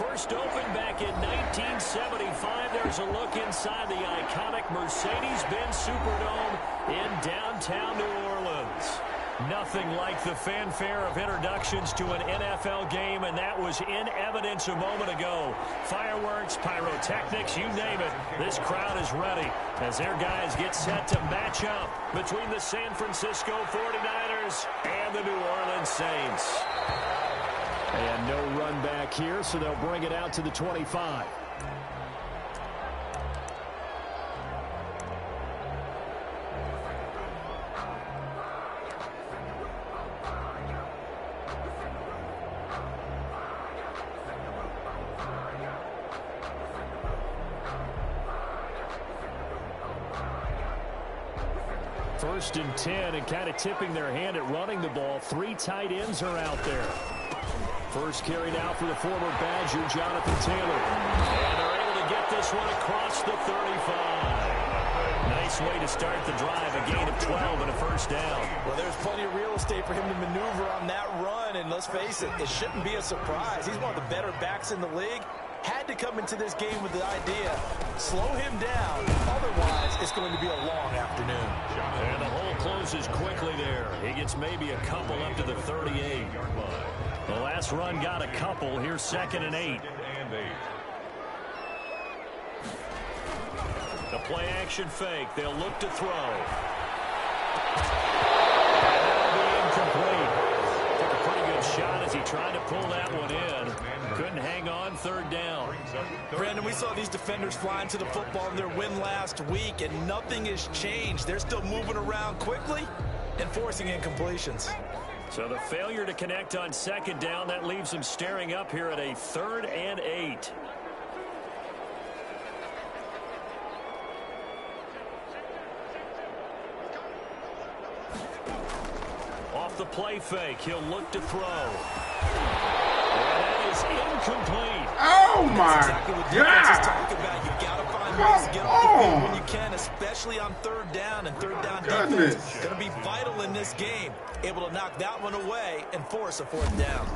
First opened back in 1975. There's a look inside the iconic Mercedes-Benz Superdome in downtown New Orleans. Nothing like the fanfare of introductions to an NFL game, and that was in evidence a moment ago. Fireworks, pyrotechnics, you name it. This crowd is ready as their guys get set to match up between the San Francisco 49ers and the New Orleans Saints. And no run back here, so they'll bring it out to the 25. First and 10, and kind of tipping their hand at running the ball. 3 tight ends are out there. First carry now for the former Badger, Jonathan Taylor. And they're able to get this one across the 35. Nice way to start the drive, a gain of 12 and a first down. Well, there's plenty of real estate for him to maneuver on that run, and let's face it, it shouldn't be a surprise. He's one of the better backs in the league. Had to come into this game with the idea, slow him down, otherwise it's going to be a long afternoon. And the hole closes quickly there. He gets maybe a couple up to the 38. The last run got a couple. Here's 2nd and 8. The play action fake. They'll look to throw. And that'll be incomplete. Took a pretty good shot as he tried to pull that one in. Couldn't hang on, 3rd down. Brandon, we saw these defenders flying to the football in their win last week, and nothing has changed. They're still moving around quickly and forcing incompletions. So the failure to connect on 2nd down, that leaves them staring up here at a 3rd and 8. Off the play fake, he'll look to throw. And that is incomplete. Oh my exactly what God! Talking about. You got to find ways to get off the field when you can, especially on 3rd down, and 3rd down defense going to be vital in this game. Able to knock that one away and force a 4th down.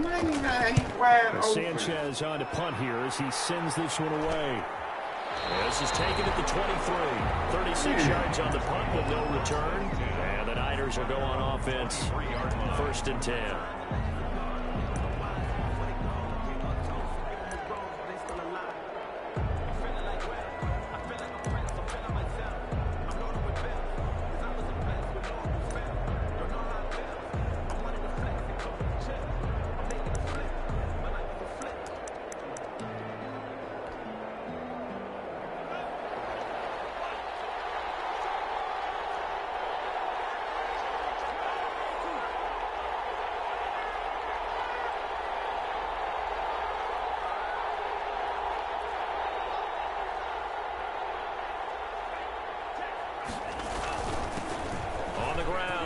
99, he's wide open. Sanchez on to punt here as he sends this one away. This is taken at the 23. 36 yards on the punt with no return. And the Niners will go on offense. 1st and 10.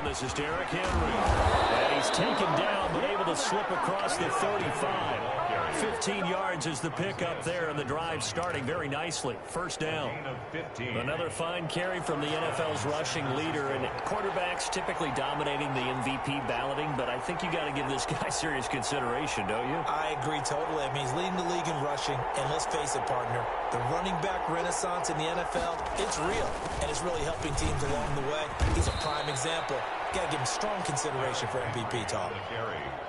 This is Derrick Henry. And he's taken down, but able to slip across the 35. 15 yards is the pickup there, and the drive starting very nicely. 1st down. Another fine carry from the NFL's rushing leader, and quarterbacks typically dominating the MVP balloting, but I think you got to give this guy serious consideration, don't you? I agree totally. I mean, he's leading the league in rushing, and let's face it, partner, the running back renaissance in the NFL, it's real, and it's really helping teams along the way. He's a prime example. Got to give him strong consideration for MVP talk.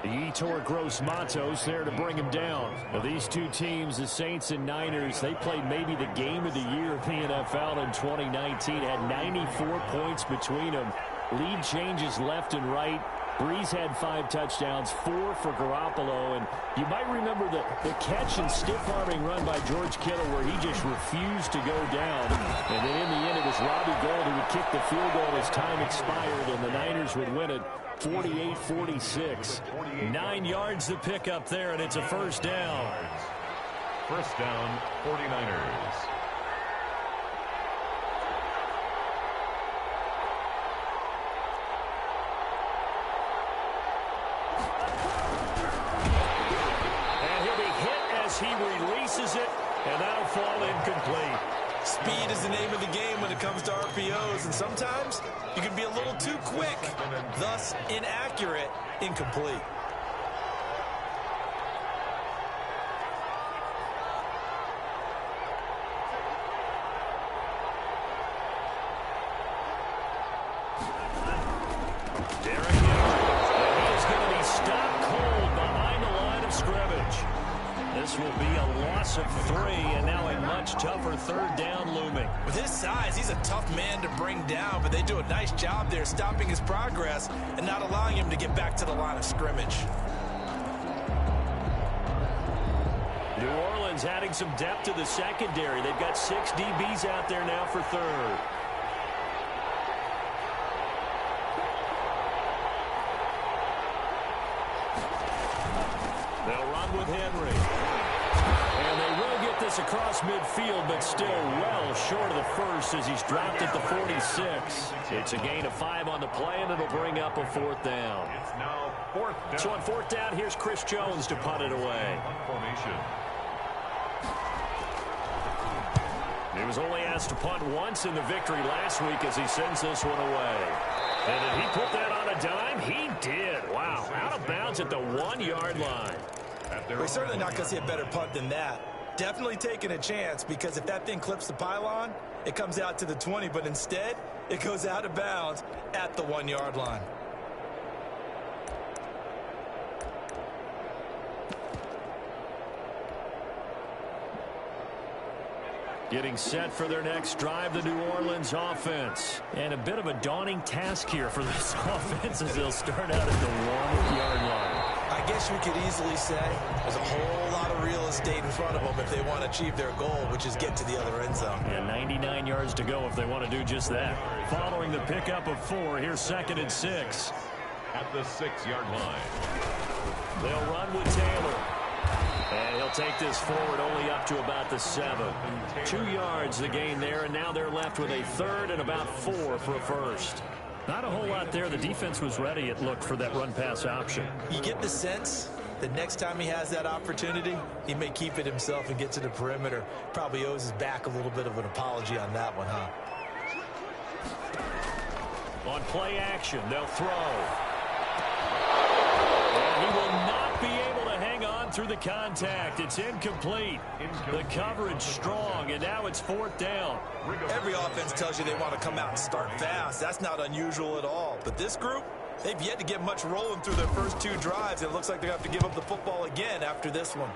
The Yetur Gross-Matos there to bring him down. Now, these two teams, the Saints and Niners, they played maybe the game of the year in the NFL in 2019. Had 94 points between them. Lead changes left and right. Breeze had 5 touchdowns, 4 for Garoppolo. And you might remember the catch and stiff-arming run by George Kittle where he just refused to go down. And then in the end, it was Robbie Gould who would kick the field goal as time expired, and the Niners would win it 48-46. 9 yards to pick up there, and it's a 1st down. 1st down, 49ers. He releases it, and that'll fall incomplete. Speed is the name of the game when it comes to RPOs, and sometimes you can be a little too quick, thus inaccurate, incomplete. Derrick Henry. And he's going to be stopped cold behind the line of scrimmage. This will be a loss of 3, and now a much tougher 3rd down looming. With his size, he's a tough man to bring down, but they do a nice job there stopping his progress and not allowing him to get back to the line of scrimmage. New Orleans adding some depth to the secondary. They've got 6 DBs out there now for 3rd. They'll run with Henry. And they will get this across midfield, but still well short of the first as he's dropped at the 46. It's a gain of 5 on the play, and it'll bring up a 4th down. It's now 4th down. So on 4th down, here's Chris Jones to punt it away. Formation. He was only asked to punt once in the victory last week as he sends this one away. And did he put that on a dime? He did. Wow. Out of bounds at the 1-yard line. We're certainly not going to see a better punt than that. Definitely taking a chance, because if that thing clips the pylon, it comes out to the 20, but instead it goes out of bounds at the 1-yard line. Getting set for their next drive, the New Orleans offense. And a bit of a daunting task here for this offense as they'll start out at the 1-yard line. I guess you could easily say there's a whole lot of real estate in front of them if they want to achieve their goal, which is get to the other end zone. And 99 yards to go if they want to do just that. Following the pickup of 4, here's 2nd and 6. At the 6-yard line. They'll run with Taylor. And he'll take this forward only up to about the 7. 2 yards the gain there, and now they're left with a 3rd and about 4 for a first. Not a whole lot there. The defense was ready, it looked, for that run-pass option. You get the sense that next time he has that opportunity, he may keep it himself and get to the perimeter. Probably owes his back a little bit of an apology on that one, huh? On play action, they'll throw. And he will not be able to hang on through the contact. It's incomplete. The coverage strong, and now it's 4th down. Every offense tells you they want to come out and start fast. That's not unusual at all. But this group, they've yet to get much rolling through their first 2 drives. It looks like they're going to have to give up the football again after this one.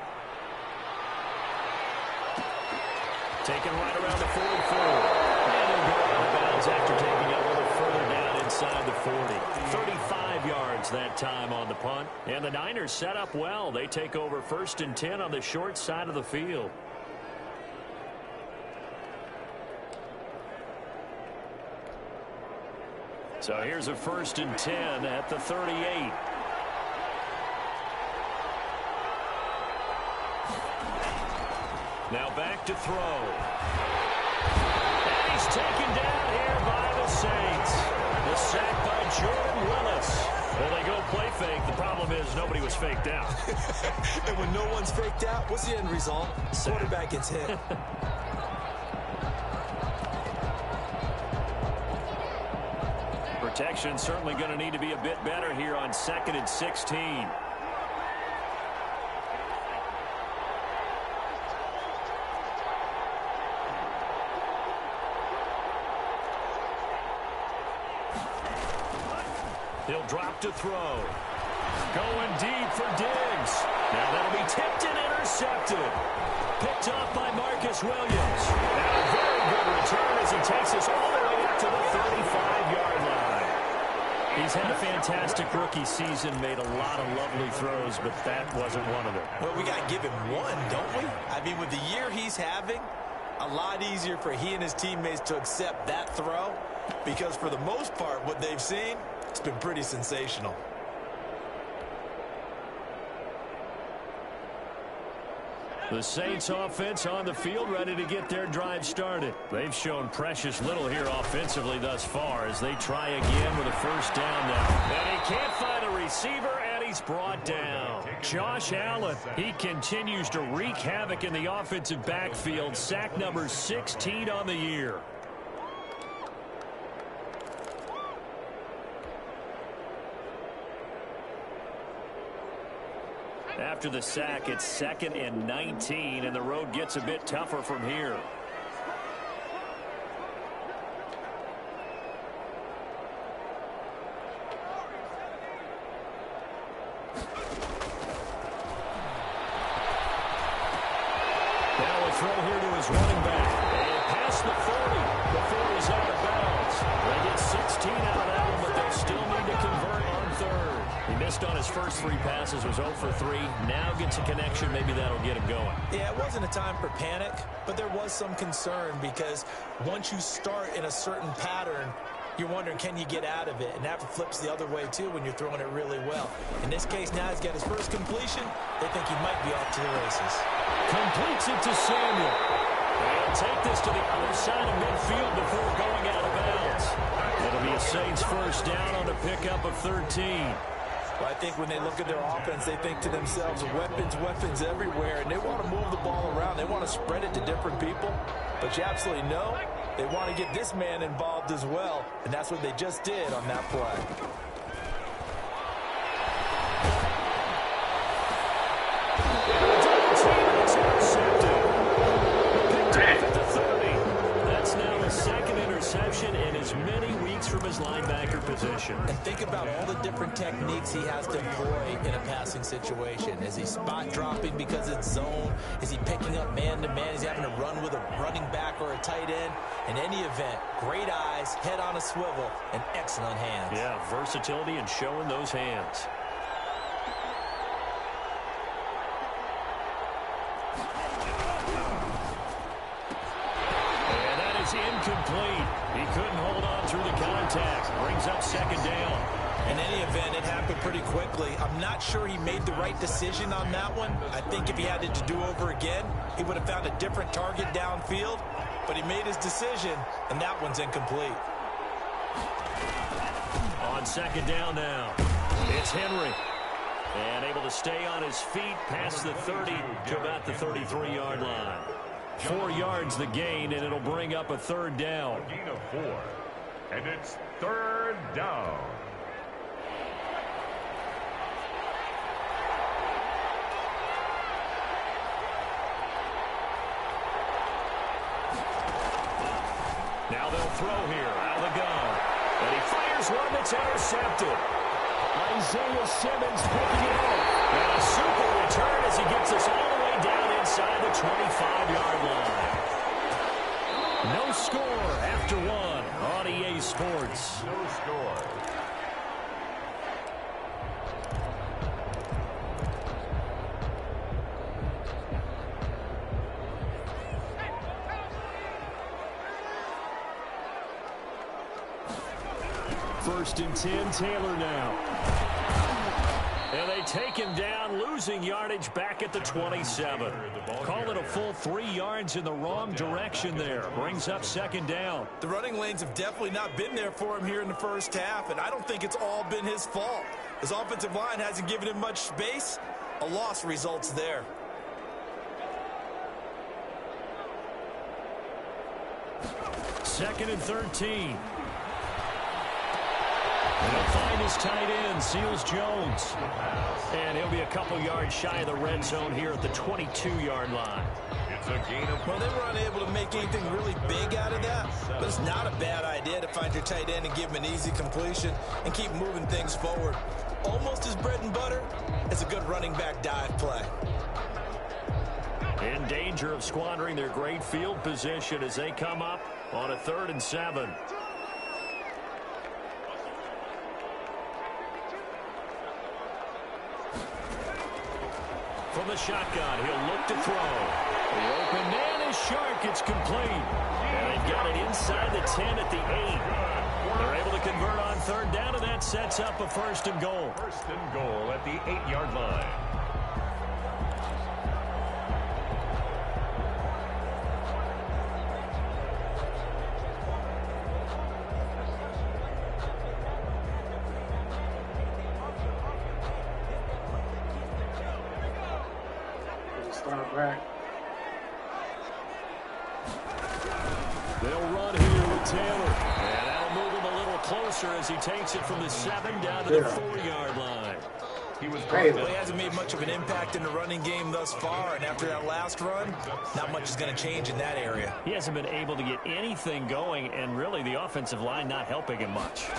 Taken right around the 44. And he'll go out of bounds after taking it a little further down inside the 40. 35 yards that time on the punt. And the Niners set up well. They take over 1st and 10 on the short side of the field. So here's a 1st and 10 at the 38. Now back to throw. And he's taken down here by the Saints. The sack by Jordan Willis. Well, they go play fake. The problem is nobody was faked out. And when no one's faked out, what's the end result? Quarterback gets hit. Protection certainly going to need to be a bit better here on 2nd and 16. He'll drop to throw. Going deep for Diggs. Now that'll be tipped and intercepted. Picked up by Marcus Williams. And a very good return as he takes us all the way up to the 35-yard line. He's had a fantastic rookie season, made a lot of lovely throws, but that wasn't one of them. Well, we got to give him one, don't we? I mean, with the year he's having, a lot easier for he and his teammates to accept that throw, because for the most part, what they've seen, it's been pretty sensational. The Saints offense on the field, ready to get their drive started. They've shown precious little here offensively thus far as they try again with a 1st down now. And he can't find a receiver, and he's brought down. Josh Allen, he continues to wreak havoc in the offensive backfield. Sack number 16 on the year. After the sack, it's 2nd and 19, and the road gets a bit tougher from here. goes out of bounds. They get 16 out of that one, but they'll still need to convert on third. He missed on his first 3 passes, was 0 for 3. Now gets a connection. Maybe that'll get him going. Yeah, it wasn't a time for panic, but there was some concern because once you start in a certain pattern, you're wondering, can you get out of it? And that flips the other way, too, when you're throwing it really well. In this case, now he's got his first completion. They think he might be off to the races. Completes it to Samuel. They'll take this to the other side of midfield before going out of bounds. It'll be a Saints first down on a pickup of 13. Well, I think when they look at their offense, they think to themselves, weapons everywhere, and they want to move the ball around. They want to spread it to different people. But you absolutely know they want to get this man involved as well, and that's what they just did on that play. That's now the second interception in as many weeks from his linebacker position. And think about all the different techniques he has to employ in a passing situation. Is he spot dropping because it's zone? Is he picking up man-to-man? Is he having to run with a running back or a tight end? In any event, great eyes, head on a swivel, and excellent hands. Yeah, versatility and showing those hands. Incomplete. He couldn't hold on through the contact. Brings up second down. In any event, it happened pretty quickly. I'm not sure he made the right decision on that one. I think if he had it to do over again, he would have found a different target downfield. But he made his decision, and that one's incomplete. On second down now, it's Henry. And able to stay on his feet past the 30 to about the 33-yard line. 4 yards the gain, and it'll bring up a third down. A gain of 4, and it's third down. Now they'll throw here out of the gun. And he fires one that's intercepted. Isaiah Simmons picking it up. And a super return as he gets us all the way down inside the 25-yard line. No score after 1 on EA Sports. No score. First and 10, Taylor now. And they take him down, losing yardage back at the 27. Call it a full 3 yards in the wrong direction there. Brings up second down. The running lanes have definitely not been there for him here in the first half, and I don't think it's all been his fault. His offensive line hasn't given him much space. A loss results there. Second and 13. And he'll find his tight end, Seals Jones. And he'll be a couple yards shy of the red zone here at the 22-yard line. It's a gain of... Well, they were unable to make anything really big out of that, but it's not a bad idea to find your tight end and give him an easy completion and keep moving things forward. Almost as bread and butter as a good running back dive play. In danger of squandering their great field position as they come up on a 3rd and 7. From the shotgun, he'll look to throw. The open man is Shark. It's complete. And they've got it inside the 10 at the 8. They're able to convert on third down, and that sets up a 1st and goal. 1st and goal at the 8-yard line. Start back. They'll run here with Taylor. And that'll move him a little closer as he takes it from the 7 down to the 4-yard line. He was Well, he hasn't made much of an impact in the running game thus far, and after that last run, not much is going to change in that area. He hasn't been able to get anything going, and really the offensive line not helping him much.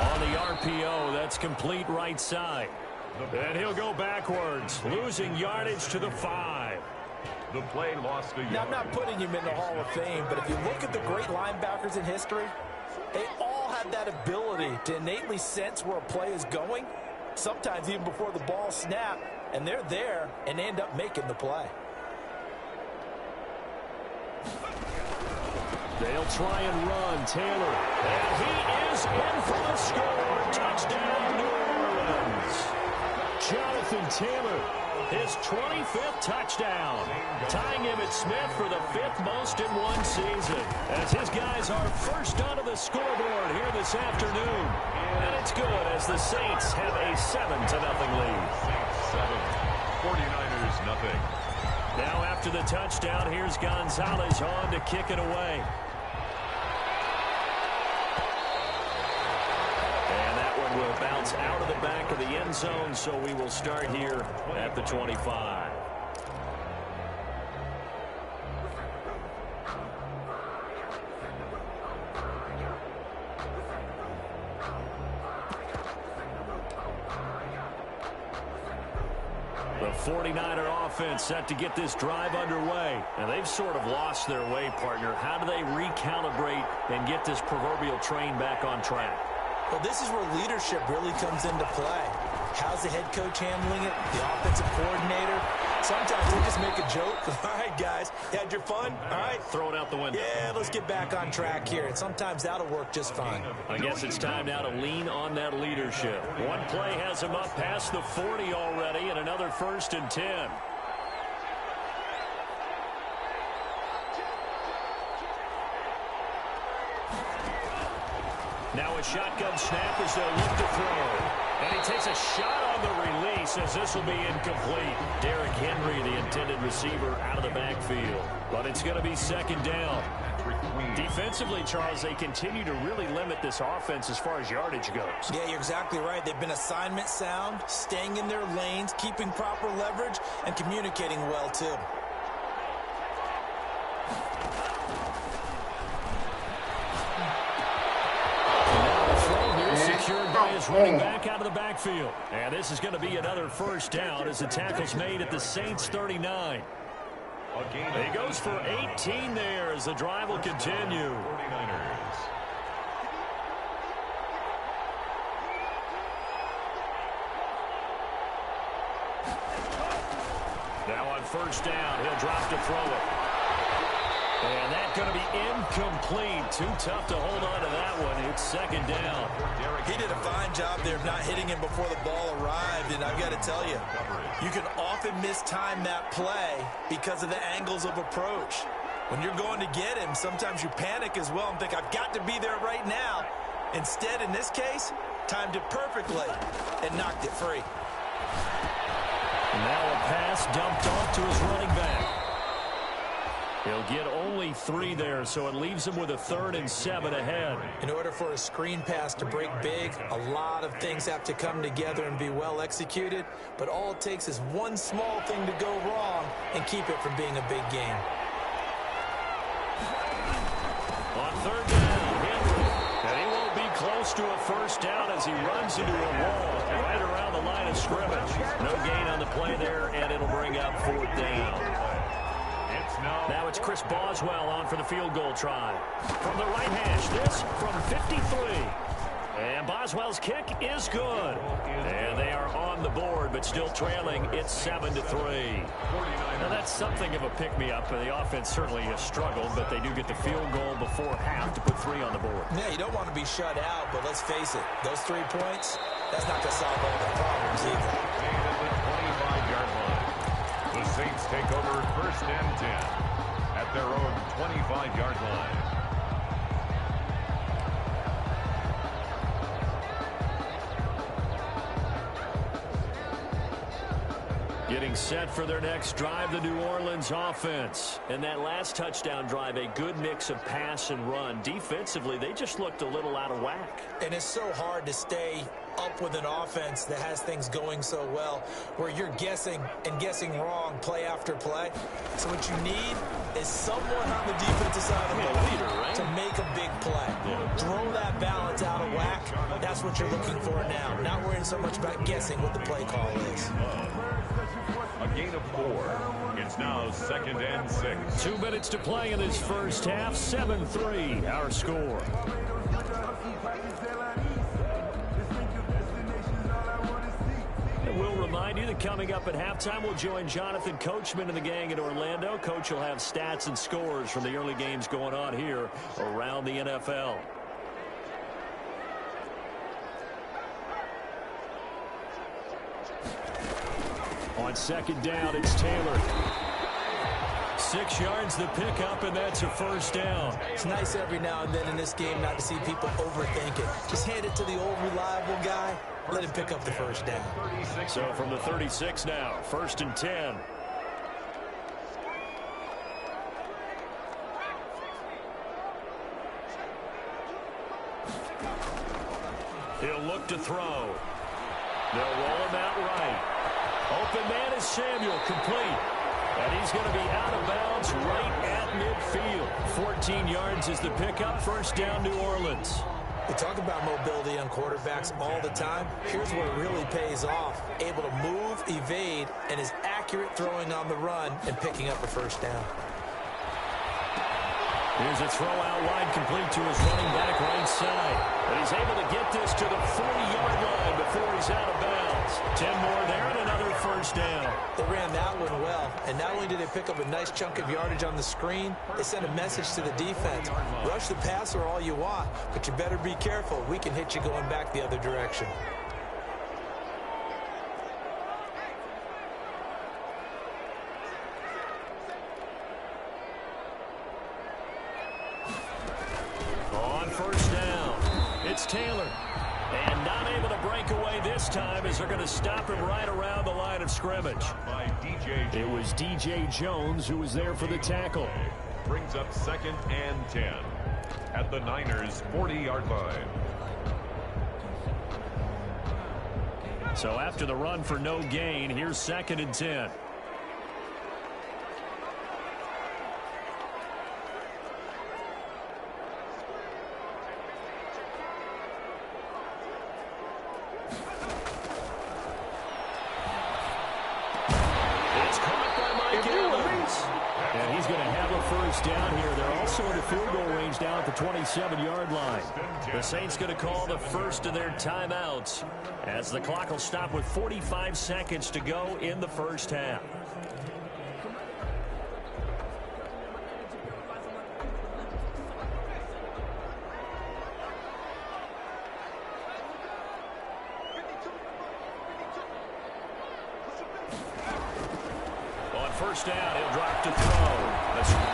On the RPO, that's complete right side. And he'll go backwards, losing yardage to the 5. The play lost a yard. Now, I'm not putting him in the Hall of Fame, but if you look at the great linebackers in history, they all have that ability to innately sense where a play is going, sometimes even before the ball snapped, and they're there and end up making the play. They'll try and run. Taylor. And he is in for the score. Touchdown, New Orleans. Jonathan Taylor, his 25th touchdown. Tying Emmitt Smith for the 5th most in one season. As his guys are first onto the scoreboard here this afternoon. And it's good as the Saints have a 7-0 lead. 49ers nothing. Now after the touchdown, here's Gonzalez on to kick it away. And that one will bounce out of the back of the end zone, so we will start here at the 25. The 49er offense set to get this drive underway. And they've sort of lost their way, partner. How do they recalibrate and get this proverbial train back on track? Well, this is where leadership really comes into play. How's the head coach handling it? The offensive coordinator? Sometimes they just make a joke. All right, guys, you had your fun? All right. Throw it out the window. Yeah, let's get back on track here. And sometimes that'll work just fine. I guess it's time now to lean on that leadership. One play has him up past the 40 already, and another 1st and 10. Now a shotgun snap as they'll look to throw. And he takes a shot on the release as this will be incomplete. Derrick Henry, the intended receiver, out of the backfield. But it's going to be 2nd down. Defensively, Charles, they continue to really limit this offense as far as yardage goes. Yeah, you're exactly right. They've been assignment sound, staying in their lanes, keeping proper leverage, and communicating well, too. Secured by his running back out of the backfield. And this is going to be another 1st down as the tackle's made at the Saints 39. He goes for 18 there as the drive will continue. 49ers. Now on 1st down, he'll drop to throw it. And that's going to be incomplete. Too tough to hold on to that one. It's 2nd down. He did a fine job there of not hitting him before the ball arrived, and I've got to tell you, you can often mistime that play because of the angles of approach. When you're going to get him, sometimes you panic as well and think, I've got to be there right now. Instead, in this case, timed it perfectly and knocked it free. And now a pass dumped off to his running back. He'll get only 3 there, so it leaves him with a 3rd and 7 ahead. In order for a screen pass to break big, a lot of things have to come together and be well executed, but all it takes is one small thing to go wrong and keep it from being a big game. On 3rd down, Henry. And he won't be close to a 1st down as he runs into a wall right around the line of scrimmage. No gain on the play there, and it'll bring up 4th down. Now it's Chris Boswell on for the field goal try. From the right hash, this from 53. And Boswell's kick is good. And they are on the board, but still trailing. It's 7-3. Now that's something of a pick-me-up. The offense certainly has struggled, but they do get the field goal before half to put 3 on the board. Yeah, you don't want to be shut out, but let's face it, those 3 points, that's not going to solve all the problems either. At the 25-yard line. The Saints take over 1st and 10 at their own 25-yard line. Getting set for their next drive, the New Orleans offense. And that last touchdown drive, a good mix of pass and run. Defensively, they just looked a little out of whack. And it's so hard to stay up with an offense that has things going so well, where you're guessing and guessing wrong play after play. So what you need is someone on the defensive side of the ball to make a big play. Throw that balance out of whack. That's what you're looking for now. Not worrying so much about guessing what the play call is. A gain of 4. It's now 2nd and 6. 2 minutes to play in this first half. 7-3, our score. And we'll remind you that coming up at halftime, we'll join Jonathan Coachman and the gang in Orlando. Coach will have stats and scores from the early games going on here around the NFL. On 2nd down, it's Taylor. 6 yards the pickup, and that's a first down. It's nice every now and then in this game not to see people overthink it. Just hand it to the old reliable guy. Let him pick up the first down. So from the 36 now, 1st and 10. He'll look to throw. They'll roll him out right. Open man is Samuel, complete. And he's going to be out of bounds right at midfield. 14 yards is the pickup. First down, New Orleans. We talk about mobility on quarterbacks all the time. Here's where it really pays off. Able to move, evade, and is accurate throwing on the run and picking up a first down. Here's a throw out wide, complete to his running back right side. And he's able to get this to the 40-yard line before he's out of bounds. 10 more there and another first down. They ran that one well, and not only did they pick up a nice chunk of yardage on the screen, they sent a message to the defense. Rush the passer all you want, but you better be careful. We can hit you going back the other direction. On first down, it's Taylor. And not able to break away this time as they're going to stop him right around the line of scrimmage. It was DJ Jones who was there for the tackle. Brings up 2nd and 10 at the Niners' 40-yard line. So after the run for no gain, here's 2nd and 10. And he's going to have a first down here. They're also in the field goal range now at the 27-yard line. The Saints going to call the first of their timeouts as the clock will stop with 45 seconds to go in the first half. First down, he'll drop to throw.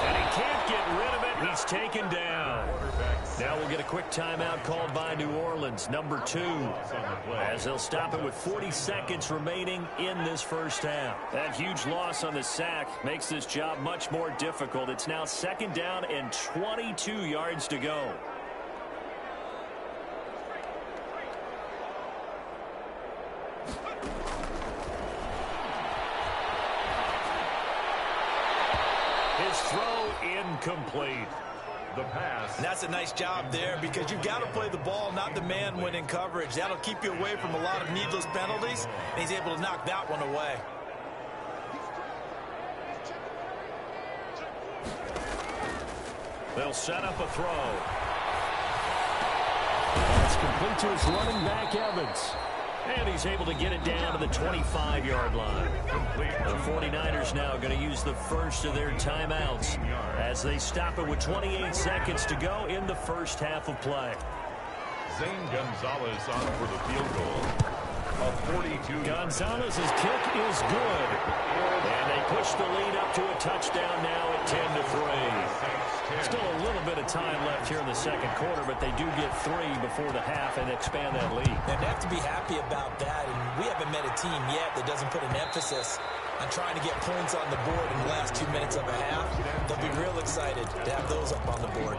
And he can't get rid of it. He's taken down. Now we'll get a quick timeout called by New Orleans, number 2, as they'll stop it with 40 seconds remaining in this first half. That huge loss on the sack makes this job much more difficult. It's now 2nd down and 22 yards to go. His throw incomplete. The pass. And that's a nice job there because you've got to play the ball, not the man when in coverage. That'll keep you away from a lot of needless penalties, and he's able to knock that one away. They'll set up a throw. It's complete to his running back, Evans. And he's able to get it down to the 25-yard line. The 49ers now going to use the first of their timeouts as they stop it with 28 seconds to go in the first half of play. Zane Gonzalez on for the field goal. A 42. Gonzalez's kick is good. And they push the lead up to a touchdown now at 10-3. Still a little bit of time left here in the second quarter, but they do get 3 before the half and expand that lead. And they have to be happy about that. And we haven't met a team yet that doesn't put an emphasis on trying to get points on the board in the last 2 minutes of a half. They'll be real excited to have those up on the board.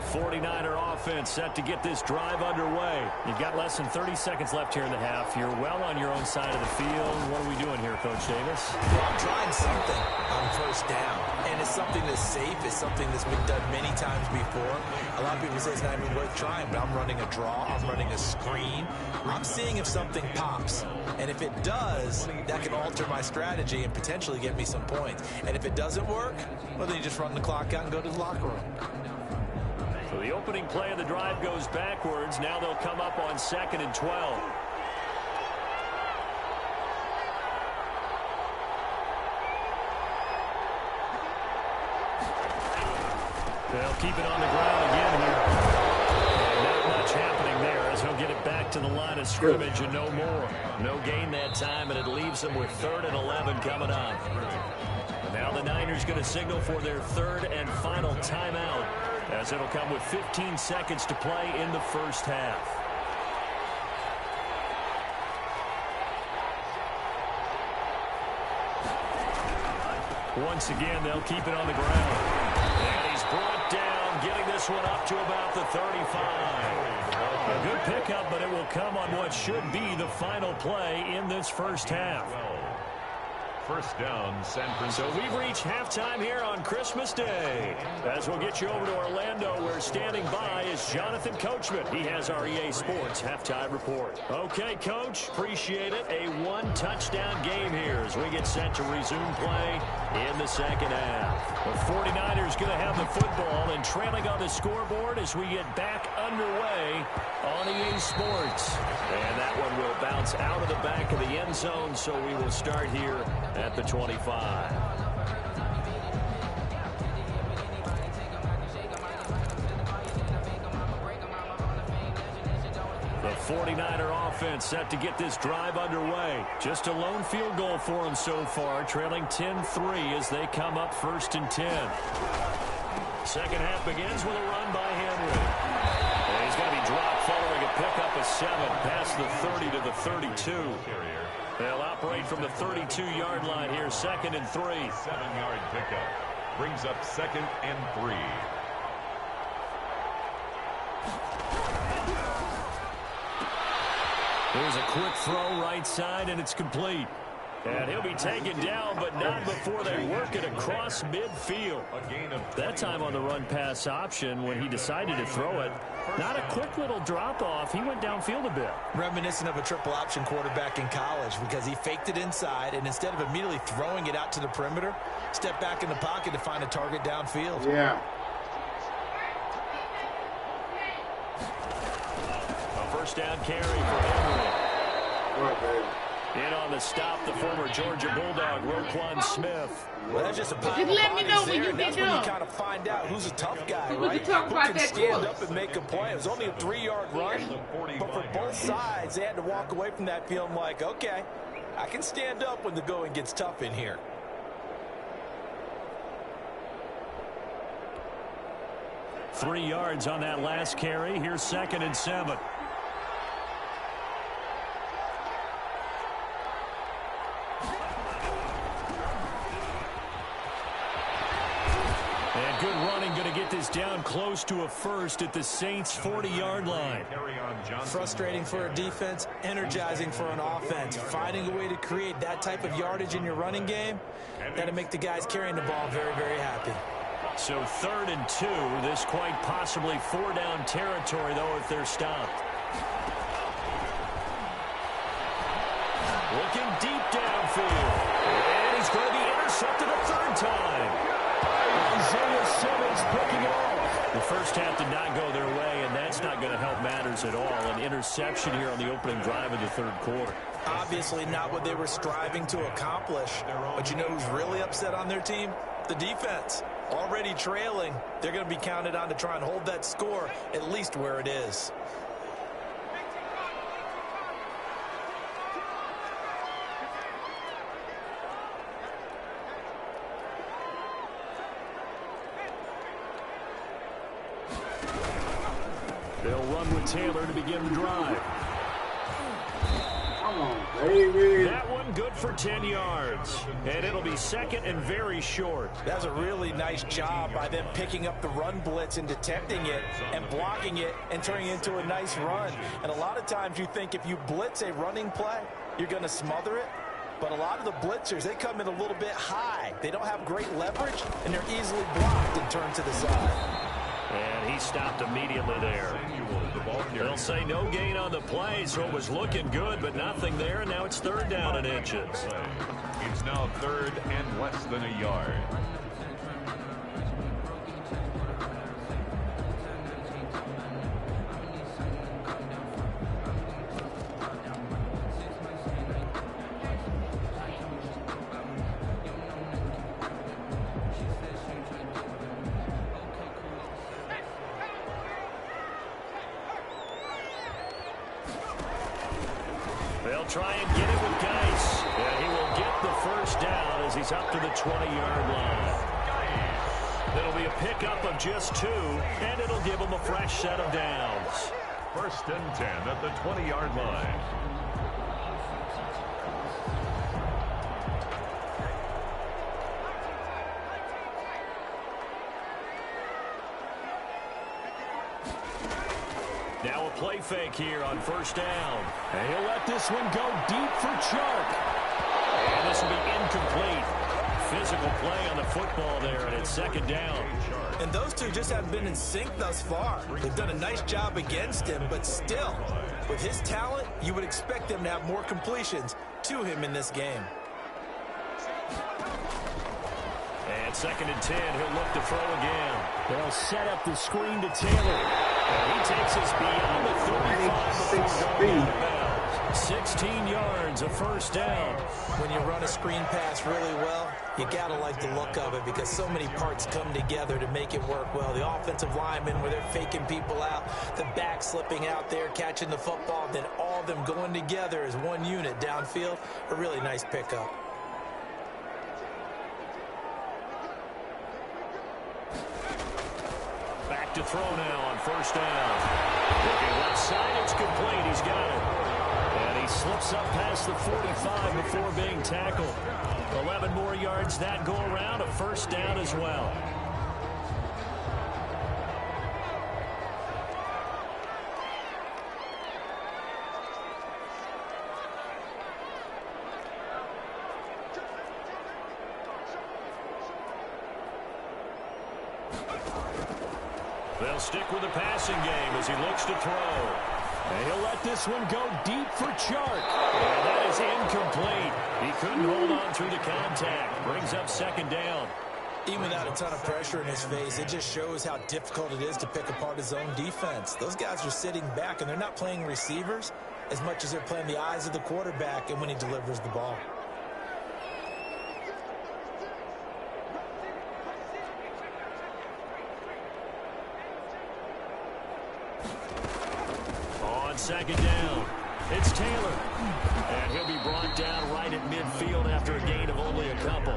49er offense set to get this drive underway. You've got less than 30 seconds left here in the half. You're well on your own side of the field. What are we doing here, Coach Davis? Well, I'm trying something on first down, and it's something that's safe. It's something that's been done many times before. A lot of people say it's not even worth trying, but I'm running a draw. I'm running a screen. I'm seeing if something pops, and if it does, that can alter my strategy and potentially get me some points. And if it doesn't work, well, then you just run the clock out and go to the locker room. So the opening play of the drive goes backwards. Now they'll come up on 2nd and 12. They'll keep it on the ground again here. And not much happening there as he'll get it back to the line of scrimmage and no more. No gain that time, and it leaves them with 3rd and 11 coming up. And now the Niners going to signal for their 3rd and final timeout, as it'll come with 15 seconds to play in the first half. Once again, they'll keep it on the ground. And he's brought down, getting this one up to about the 35. A good pickup, but it will come on what should be the final play in this first half. First down, San Francisco. So we've reached halftime here on Christmas Day. As we'll get you over to Orlando, where standing by is Jonathan Coachman. He has our EA Sports halftime report. Okay, Coach, appreciate it. A one-touchdown game here as we get set to resume play in the second half. The 49ers going to have the football and trailing on the scoreboard as we get back underway on EA Sports. And that one will bounce out of the back of the end zone, so we will start here at the 25. The 49er offense set to get this drive underway. Just a lone field goal for them so far, trailing 10-3 as they come up 1st and 10. Second half begins with a run by Henry. And he's going to be dropped following a pickup of 7 past the 30 to the 32. They'll operate from the 32-yard line here, 2nd and 3. 7-yard pickup brings up 2nd and 3. There's a quick throw right side, and it's complete. And he'll be taken down, but not before they work it across midfield. That time on the run-pass option when he decided to throw it. Not a quick little drop-off. He went downfield a bit. Reminiscent of a triple-option quarterback in college because he faked it inside, and instead of immediately throwing it out to the perimeter, stepped back in the pocket to find a target downfield. Yeah. A first down carry for Henry. Right, baby. In on the stop, the former Georgia Bulldog, Roquan Smith. Well, that's just a pile Just of let me bodies know when there, you and that's get when you done. kind of find out who's a tough guy, We right? can talk Who about can that stand course. up and make a play. It was only a 3-yard run, but for both sides, they had to walk away from that feeling like, okay, I can stand up when the going gets tough in here. Three yards on that last carry. Here's 2nd and 7. And good running, going to get this down close to a first at the Saints' 40-yard line. Frustrating for a defense, energizing for an offense. Finding a way to create that type of yardage in your running game, that'll make the guys carrying the ball very, very happy. So 3rd and 2. This quite possibly 4-down territory, though, if they're stopped. Looking deep downfield. And he's going to be intercepted a 3rd time. Isaiah Simmons picking it off. The first half did not go their way, and that's not going to help matters at all. An interception here on the opening drive of the 3rd quarter. Obviously not what they were striving to accomplish. But you know who's really upset on their team? The defense. Already trailing, they're going to be counted on to try and hold that score at least where it is. They'll run with Taylor to begin the drive. Come on, baby. That one good for 10 yards. And it'll be second and very short. That's a really nice job by them picking up the run blitz and detecting it and blocking it and turning it into a nice run. And a lot of times you think if you blitz a running play, you're going to smother it. But a lot of the blitzers, they come in a little bit high. They don't have great leverage, and they're easily blocked and turned to the side. And he stopped immediately there. They'll say no gain on the play, so it was looking good, but nothing there, and now it's third down and inches. It's now third and less than a yard. They'll try and get it with Geis. And he will get the first down as he's up to the 20-yard line. It'll be a pickup of just 2, and it'll give him a fresh set of downs. First and 10 at the 20-yard line. Now a play fake here on first down. And he'll let this one go deep for Chark. And this will be incomplete. Physical play on the football there, and it's second down. And those two just haven't been in sync thus far. They've done a nice job against him, but still, with his talent, you would expect them to have more completions to him in this game. And second and 10, he'll look to throw again. They'll set up the screen to Taylor. And he takes us beyond the 35 before going out of bounds. 16 yards, a first down. When you run a screen pass really well, you got to like the look of it because so many parts come together to make it work well. The offensive linemen where they're faking people out, the back slipping out there, catching the football, then all of them going together as one unit downfield. A really nice pickup. Back to throw now on first down. Looking left side, it's complete. He's got it. And he slips up past the 45 before being tackled. 11 more yards that go around, a first down as well. They'll stick with the passing game as he looks to throw. And he'll let this one go deep for Chark. And that is incomplete. He couldn't hold on through the contact. Brings up second down. Even without a ton of pressure in his face, it just shows how difficult it is to pick apart his own defense. Those guys are sitting back, and they're not playing receivers as much as they're playing the eyes of the quarterback and when he delivers the ball. On second down, it's Taylor. And he'll be brought down right at midfield after a gain of only a couple.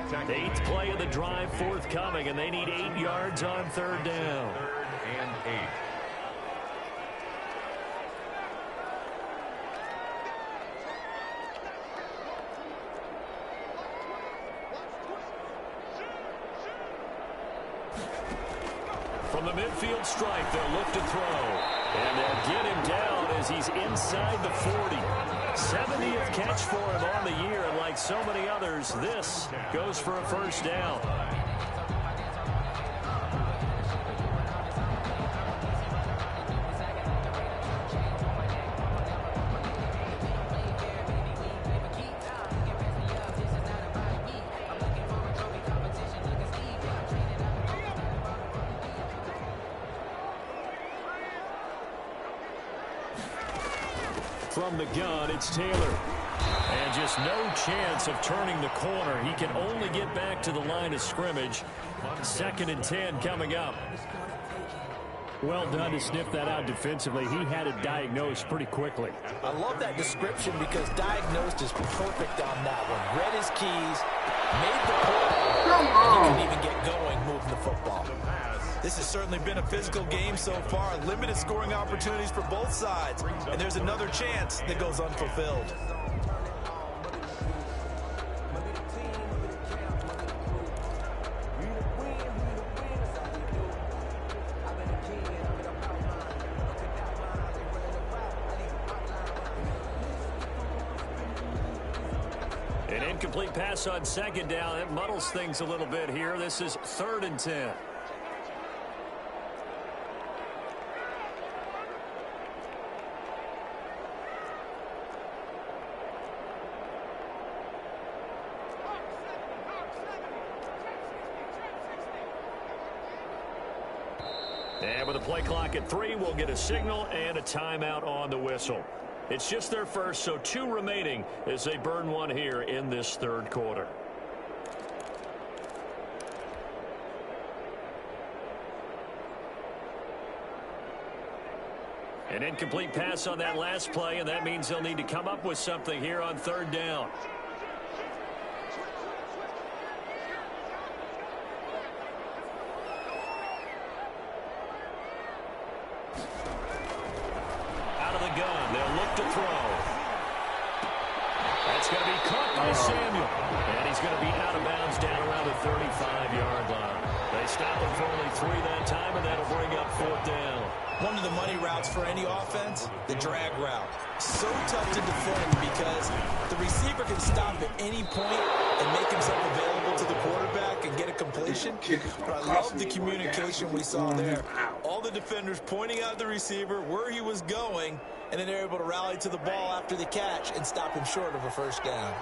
The 8th play of the drive forthcoming, and they need 8 yards on third down. Third and 8. From the midfield stripe, they'll look to throw. And they'll get him down as he's inside the 40. 70th catch for him on the year, and like so many others, this goes for a first down. From the gun, it's Taylor. And just no chance of turning the corner. He can only get back to the line of scrimmage. Second and 10 coming up. Well done to sniff that out defensively. He had it diagnosed pretty quickly. I love that description because diagnosed is perfect on that one. Read his keys, made the play, and he couldn't even get going moving the football. The pass This has certainly been a physical game so far. Limited scoring opportunities for both sides. And there's another chance that goes unfulfilled. An incomplete pass on second down. It muddles things a little bit here. This is 3rd and 10. And with a play clock at 3, we'll get a signal and a timeout on the whistle. It's just their first, so 2 remaining as they burn one here in this 3rd quarter. An incomplete pass on that last play, and that means they'll need to come up with something here on 3rd down. That's going to be caught by Samuel. And he's going to be out of bounds down around the 35-yard line. They stop him for only 3 that time, and that'll bring up 4th down. One of the money routes for any offense, the drag route. So tough to defend because the receiver can stop at any point and make himself available to the quarterback and get a completion. But I love the communication we saw there. All the defenders pointing out the receiver where he was going, and then they're able to rally to the ball after the catch and stop him short of a 1st down.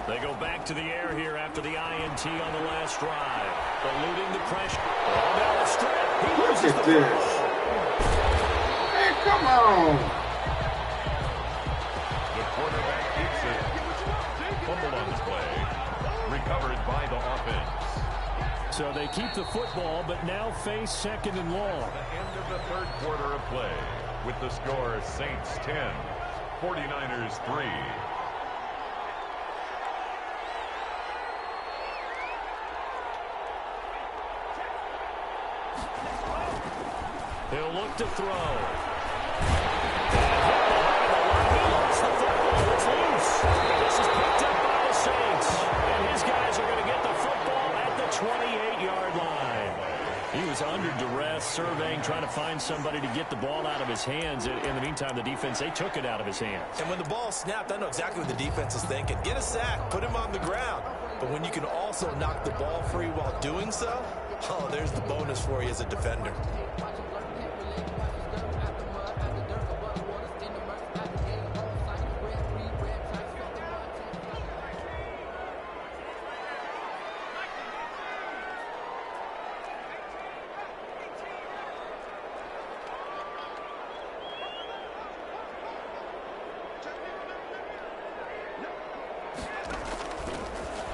They go back to the air here after the INT on the last drive. Eluding the pressure. Oh, down the strip. He loses the this. Hey, come on. The quarterback keeps it. Fumble on the play. Recovered by the offense. So they keep the football, but now face 2nd and long. The end of the 3rd quarter of play with the score Saints 10, 49ers 3. He'll look to throw. It's the football. It's loose. This is picked up by the Saints. And his guys are going to get the football at the 28-yard line. He was under duress, surveying, trying to find somebody to get the ball out of his hands. In the meantime, the defense, they took it out of his hands. And when the ball snapped, I know exactly what the defense is thinking. Get a sack, put him on the ground. But when you can also knock the ball free while doing so, oh, there's the bonus for you as a defender.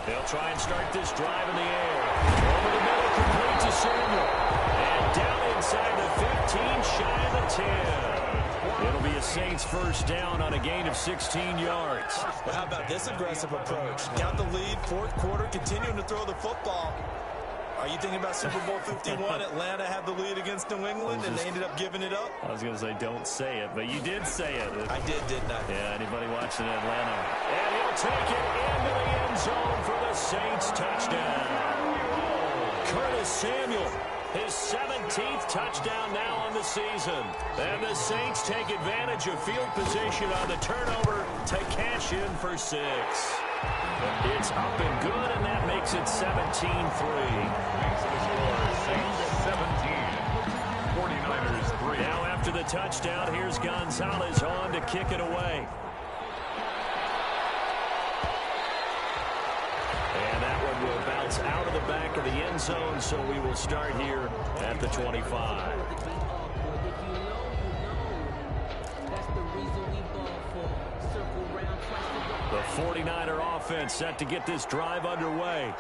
They'll try and start this drive in the air. Over the middle, complete to Samuel. And down inside the 15, shy of the 10. It'll be a Saints 1st down on a gain of 16 yards. Well, how about this aggressive approach? Got the lead, 4th quarter, continuing to throw the football. Are you thinking about Super Bowl 51? Atlanta had the lead against New England, and they ended up giving it up? I was going to say, don't say it, but you did say it. I did, didn't I? Yeah, anybody watching Atlanta. And he'll take it into the end zone for the Saints touchdown. Curtis Samuel, his 17th touchdown now on the season. And the Saints take advantage of field position on the turnover to cash in for 6. It's up and good, and that makes it 17-3. Makes the score Saints 17, 49ers 3. Now after the touchdown, here's Gonzalez on to kick it away. And that one will bounce out of the back of the end zone, so we will start here at the 25. The 49er offense set to get this drive underway.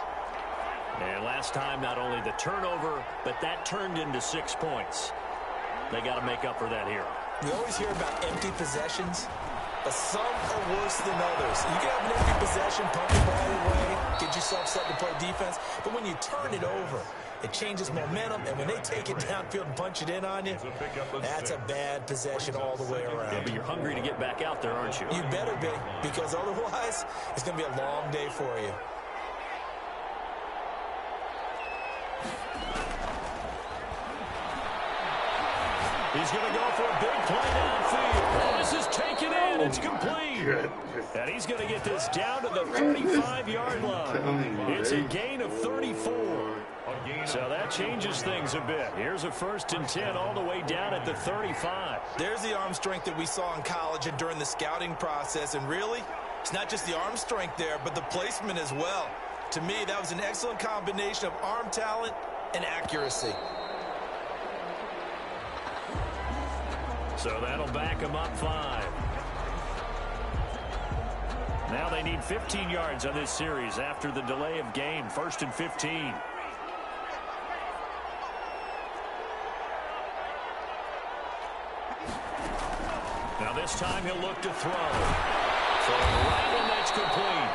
And last time, not only the turnover, but that turned into 6 points. They got to make up for that here. We always hear about empty possessions, but some are worse than others. You can have an empty possession, pump the ball away, get yourself set to play defense, but when you turn it over, it changes momentum, and when they take it downfield and punch it in on you, that's a bad possession all the way around. Yeah, but you're hungry to get back out there, aren't you? You better be, because otherwise, it's going to be a long day for you. He's going to go for a big play downfield. Oh, this is taken in. It's complete. And he's going to get this down to the 35-yard line. It's a gain of 34. So that changes things a bit. Here's a 1st and 10 all the way down at the 35. There's the arm strength that we saw in college and during the scouting process. And really, it's not just the arm strength there, but the placement as well. To me, that was an excellent combination of arm talent and accuracy. So that'll back him up 5. Now they need 15 yards on this series after the delay of game. 1st and 15. Now this time he'll look to throw. So right, and that's complete.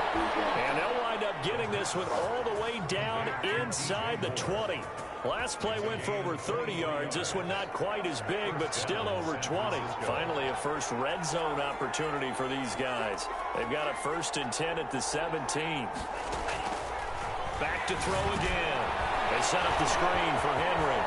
And they'll wind up getting this one all the way down inside the 20. Last play went for over 30 yards. This one not quite as big, but still over 20. Finally, a first red zone opportunity for these guys. They've got a 1st and 10 at the 17. Back to throw again. They set up the screen for Henry.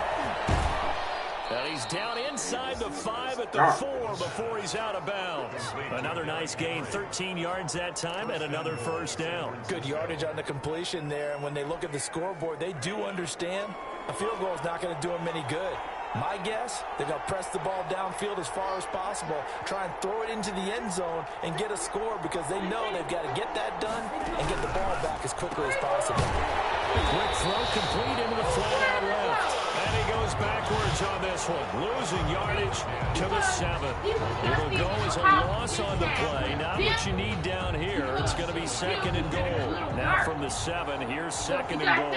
And he's down inside the 5 at the 4 before he's out of bounds. Another nice gain, 13 yards that time, and another 1st down. Good yardage on the completion there, and when they look at the scoreboard, they do understand a field goal is not going to do them any good. My guess, they're going to press the ball downfield as far as possible, try and throw it into the end zone and get a score because they know they've got to get that done and get the ball back as quickly as possible. Quick throw complete into the flat out left. And he goes backwards on this one, losing yardage to the 7. It'll go as a loss on the play. Not what you need down here. It's going to be 2nd and goal. Now from the 7, here's 2nd and goal.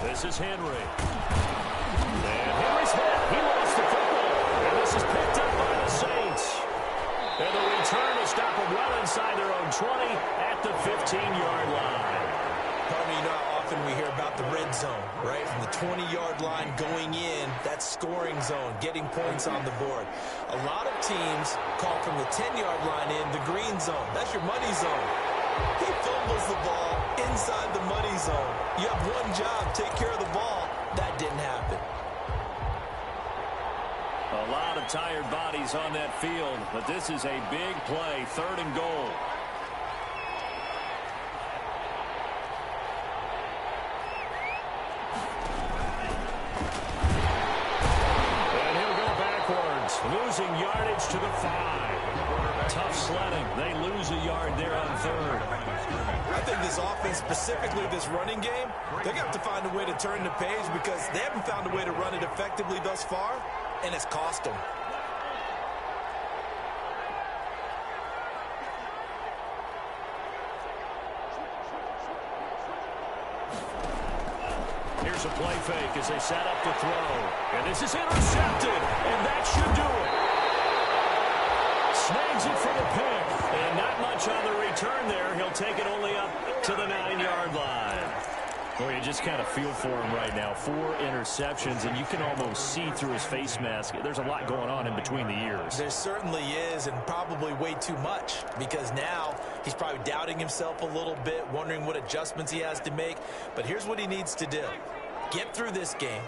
This is Henry. And Henry's hit. He lost the football. And this is picked up by the Saints. And the return will stop them well inside their own 20 at the 15-yard line. Probably, you know how often we hear about the red zone, right? From the 20-yard line going in, that scoring zone, getting points on the board. A lot of teams call from the 10-yard line in the green zone. That's your money zone. He fumbles the ball inside the money zone. You have one job, take care of the ball. That didn't happen. A lot of tired bodies on that field, but this is a big play, 3rd and goal. And he'll go backwards, losing yardage to the 5. Tough sledding. They lose a yard there on 3rd. I think this offense, specifically this running game, they're going to have to find a way to turn the page because they haven't found a way to run it effectively thus far, and it's cost them. Here's a play fake as they set up to throw. And this is intercepted, and that should do it. Snags it for the pick, and not much on the return there. He'll take it only up to the 9-yard line. Well, you just kind of feel for him right now. 4 interceptions, and you can almost see through his face mask. There's a lot going on in between the ears. There certainly is, and probably way too much, because now he's probably doubting himself a little bit, wondering what adjustments he has to make. But here's what he needs to do. Get through this game,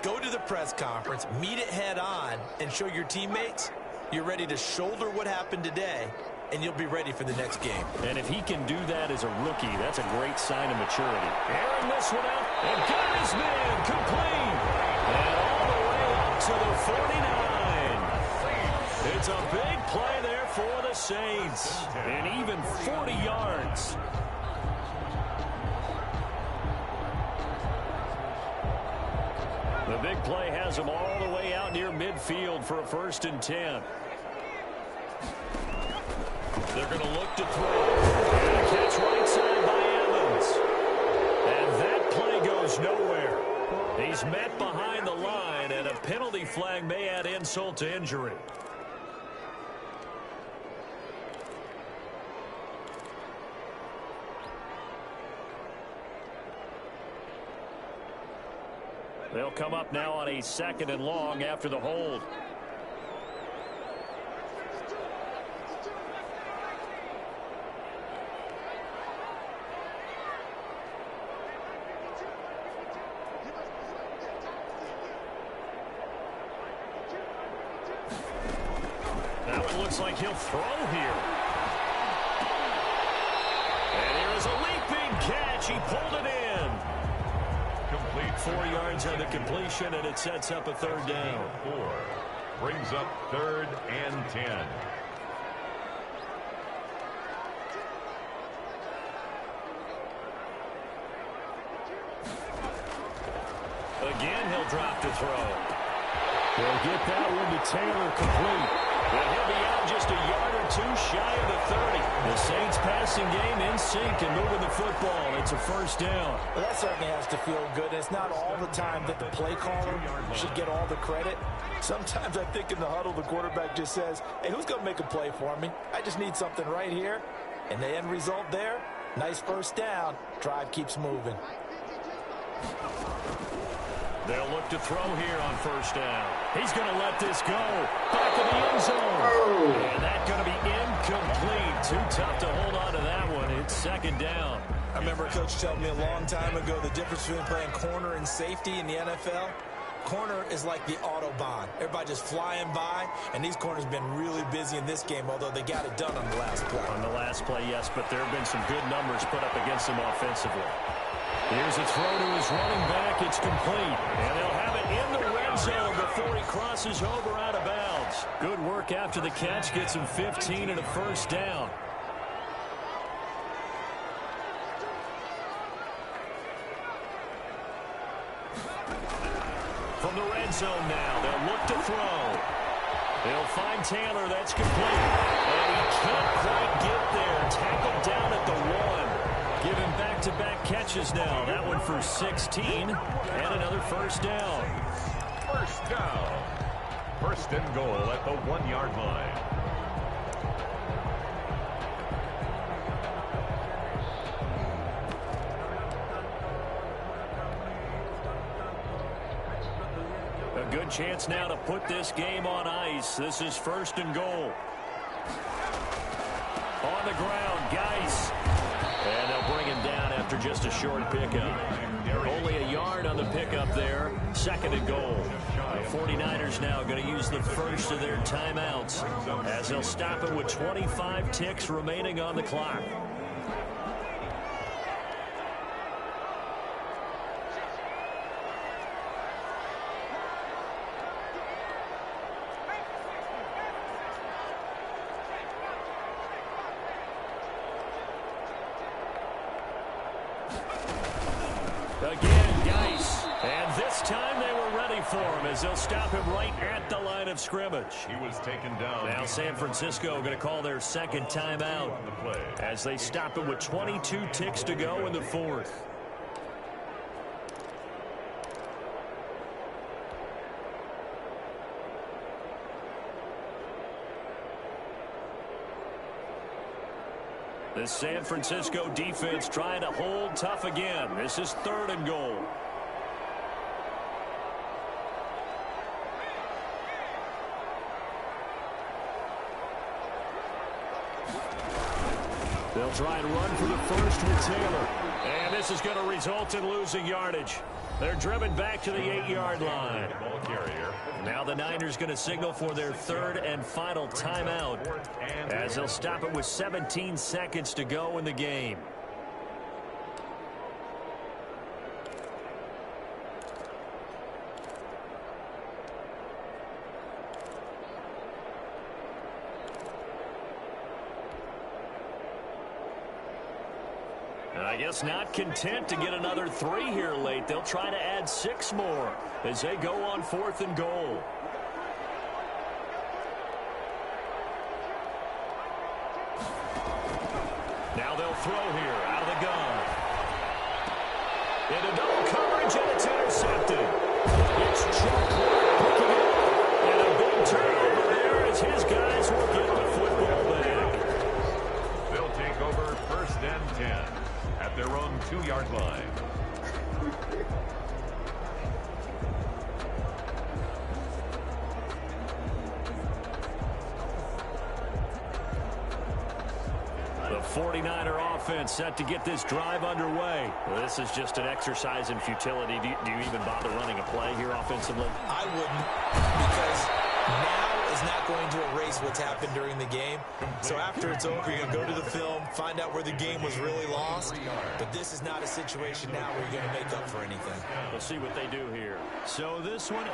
go to the press conference, meet it head on, and show your teammates you're ready to shoulder what happened today, and you'll be ready for the next game. And if he can do that as a rookie, that's a great sign of maturity. Airing this one out, and got his man complete. And all the way up to the 49. It's a big play there for the Saints. And even 40 yards. The big play has him all the way out near midfield for a 1st and 10. They're going to look to throw. And a catch right side by Evans. And that play goes nowhere. He's met behind the line, and a penalty flag may add insult to injury. They'll come up now on a 2nd and long after the hold. That one looks like he'll throw here. And here is a leaping catch. He pulled it in. Complete 4 yards on the completion, and it sets up a 3rd down. 4 brings up 3rd and 10. Again, he'll drop to throw. They'll get that one to Taylor, complete. But he'll be out just a yard or 2 shy of the 30. The Saints passing game in sync and moving the football. It's a 1st down. Well, that certainly has to feel good. And it's not all the time that the play caller should get all the credit. Sometimes I think in the huddle, the quarterback just says, hey, who's going to make a play for me? I just need something right here. And the end result there, nice 1st down. Drive keeps moving. They'll look to throw here on 1st down. He's going to let this go. Back of the end zone. And that's going to be incomplete. Too tough to hold on to that one. It's 2nd down. I remember a coach telling me a long time ago the difference between playing corner and safety in the NFL. Corner is like the Autobahn. Everybody just flying by, and these corners have been really busy in this game, although they got it done on the last play. On the last play, yes, but there have been some good numbers put up against them offensively. Here's a throw to his running back. It's complete. And they'll have it in the red zone before he crosses over out of bounds. Good work after the catch. Gets him 15 and a 1st down. From the red zone now, they'll look to throw. They'll find Taylor. That's complete. And he can't quite get there. Tackled down at the 1. Give him back-to-back catches now. That one for 16 and another 1st down. 1st down. 1st and goal at the 1-yard line. A good chance now to put this game on ice. This is 1st and goal. On the ground, Geis. And they'll bring him down after just a short pickup. Only a yard on the pickup there. 2nd and goal. The 49ers now going to use the first of their timeouts as they'll stop it with 25 ticks remaining on the clock. Again, Geis. And this time they were ready for him as they'll stop him right at the line of scrimmage. He was taken down. Now San Francisco going to call their 2nd timeout as they stop it with 22 ticks to go in the 4th. The San Francisco defense trying to hold tough again. This is 3rd and goal. They'll try and run for the first with Taylor. And this is going to result in losing yardage. They're driven back to the 8-yard line. Ball carrier. Now the Niners going to signal for their 3rd and final timeout as they'll stop it with 17 seconds to go in the game. I guess not content to get another 3 here late. They'll try to add 6 more as they go on 4th and goal. throw here out of the gun. Into double coverage, and it's intercepted. It's Chuck picking it up. And a big turnover there as his guys will get the football back. They'll take over 1st and 10 at their own 2-yard line. The 49er offense set to get this drive underway. Well, this is just an exercise in futility. Do you even bother running a play here offensively? I wouldn't, because now is not going to erase what's happened during the game. So after it's over, you're going to go to the film, find out where the game was really lost. But this is not a situation now where you're going to make up for anything. We'll see what they do here. So this one...